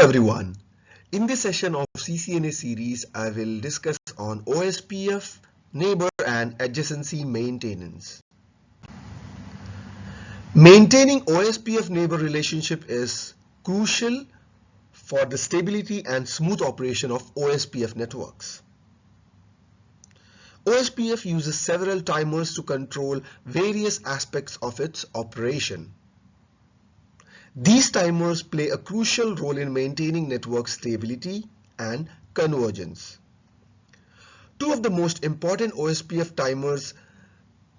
everyone. In this session of CCNA series, I will discuss on OSPF, neighbor and adjacency maintenance. Maintaining OSPF neighbor relationship is crucial for the stability and smooth operation of OSPF networks. OSPF uses several timers to control various aspects of its operation. These timers play a crucial role in maintaining network stability and convergence. Two of the most important OSPF timers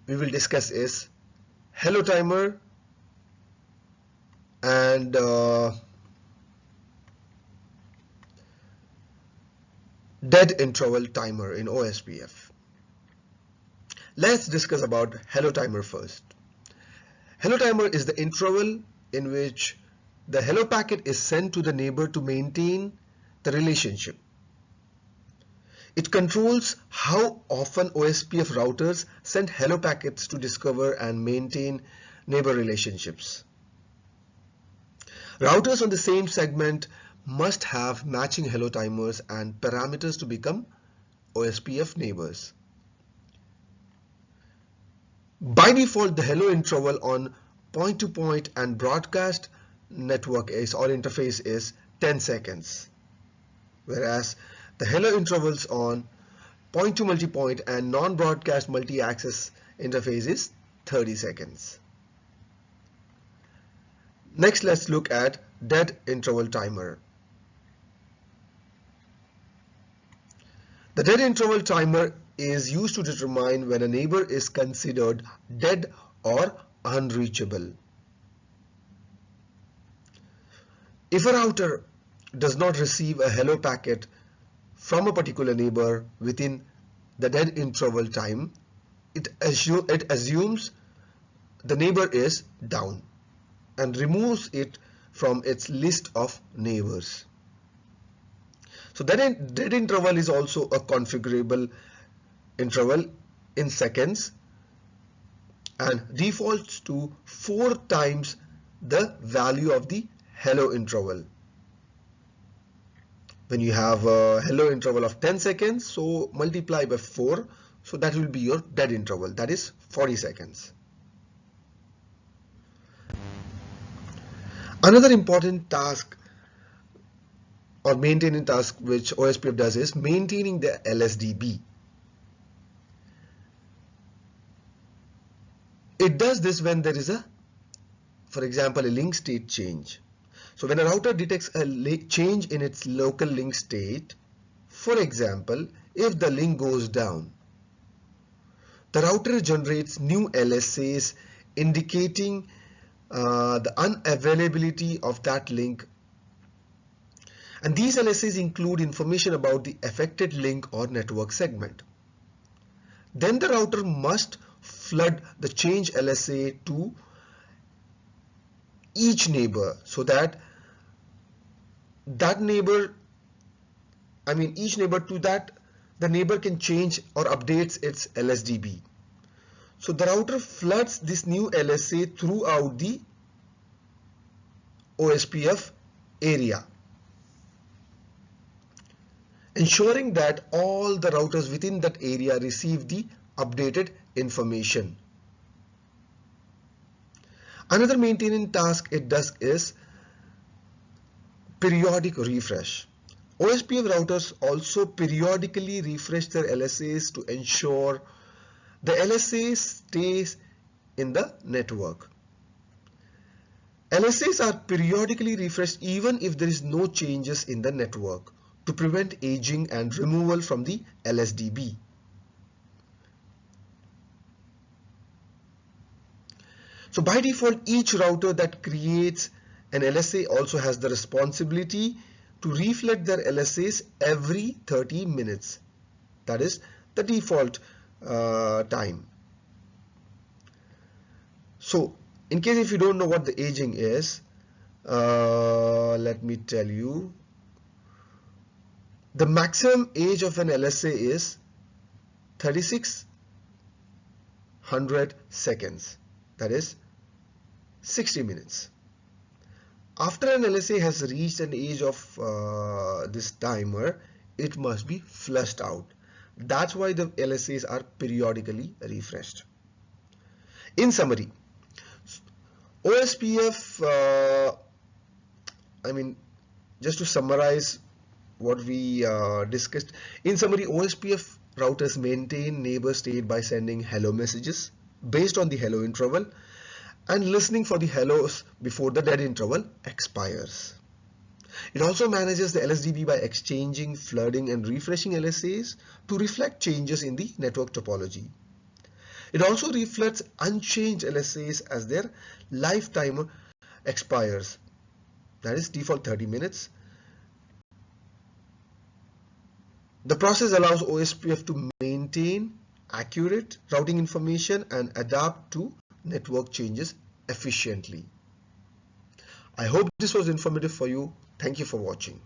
we will discuss is hello timer and dead interval timer in OSPF. Let's discuss about hello timer first. Hello timer is the interval in which the hello packet is sent to the neighbor to maintain the relationship. It controls how often OSPF routers send hello packets to discover and maintain neighbor relationships. Routers on the same segment must have matching hello timers and parameters to become OSPF neighbors. By default, the hello interval on point-to-point and broadcast network or interface is 10 seconds, whereas the hello intervals on point-to-multipoint and non-broadcast multi-access interface is 30 seconds. Next, let's look at dead interval timer. The dead interval timer is used to determine when a neighbor is considered dead or unreachable. If a router does not receive a hello packet from a particular neighbor within the dead interval time, it assumes the neighbor is down and removes it from its list of neighbors. So that dead interval is also a configurable interval in seconds and defaults to 4 times the value of the hello interval. When you have a hello interval of 10 seconds, so multiply by 4, so that will be your dead interval, that is 40 seconds. Another important task or maintaining task which OSPF does is maintaining the LSDB. It does this when there is for example, a link state change. So when a router detects a change in its local link state, for example, if the link goes down, the router generates new LSAs indicating the unavailability of that link. And these LSAs include information about the affected link or network segment. Then the router must flood the change LSA to each neighbor so that each neighbor to that the neighbor can change or updates its LSDB. So the router floods this new LSA throughout the OSPF area, ensuring that all the routers within that area receive the updated information. Another maintenance task it does is periodic refresh. OSPF routers also periodically refresh their LSAs to ensure the LSA stays in the network. LSAs are periodically refreshed even if there is no changes in the network to prevent aging and removal from the LSDB. So by default, each router that creates an LSA also has the responsibility to reflect their LSAs every 30 minutes. That is the default time. So in case if you don't know what the aging is, let me tell you. The maximum age of an LSA is 3600 seconds. That is 60 minutes. After an LSA has reached an age of this timer, it must be flushed out. That's why the LSAs are periodically refreshed. In summary, OSPF, just to summarize what we discussed, in summary, OSPF routers maintain neighbor state by sending hello messages based on the hello interval and listening for the hellos before the dead interval expires. It also manages the LSDB by exchanging, flooding and refreshing LSAs to reflect changes in the network topology. It also reflects unchanged LSAs as their lifetime expires, that is default 30 minutes. The process allows OSPF to maintain accurate routing information and adapt to network changes efficiently. I hope this was informative for you. Thank you for watching.